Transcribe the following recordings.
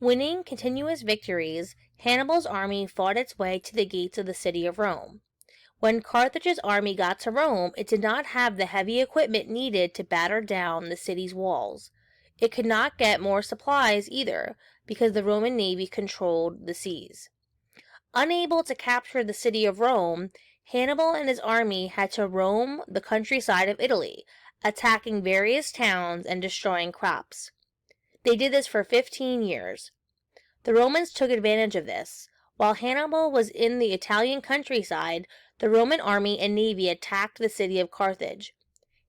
Winning continuous victories, Hannibal's army fought its way to the gates of the city of Rome. When Carthage's army got to Rome, it did not have the heavy equipment needed to batter down the city's walls. It could not get more supplies either, because the Roman navy controlled the seas. Unable to capture the city of Rome, Hannibal and his army had to roam the countryside of Italy, attacking various towns and destroying crops. They did this for 15 years. The Romans took advantage of this. While Hannibal was in the Italian countryside, the Roman army and navy attacked the city of Carthage.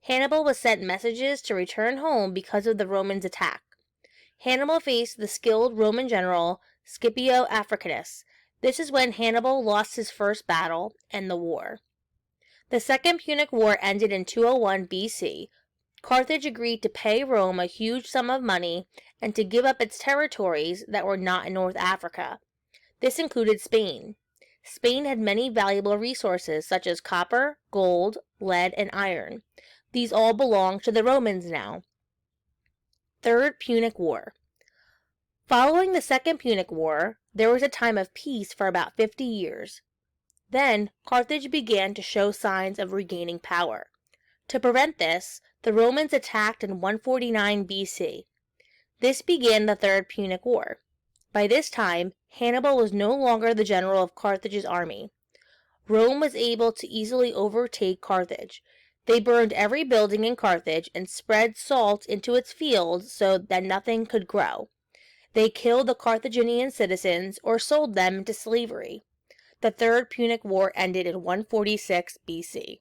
Hannibal was sent messages to return home because of the Romans' attack. Hannibal faced the skilled Roman general Scipio Africanus. This is when Hannibal lost his first battle and the war. The Second Punic War ended in 201 BC. Carthage agreed to pay Rome a huge sum of money and to give up its territories that were not in North Africa. This included Spain. Spain had many valuable resources such as copper, gold, lead, and iron. These all belonged to the Romans now. Third Punic War. Following the Second Punic War, there was a time of peace for about 50 years. Then, Carthage began to show signs of regaining power. To prevent this, the Romans attacked in 149 BC. This began the Third Punic War. By this time, Hannibal was no longer the general of Carthage's army. Rome was able to easily overtake Carthage. They burned every building in Carthage and spread salt into its fields so that nothing could grow. They killed the Carthaginian citizens or sold them into slavery. The Third Punic War ended in 146 BC.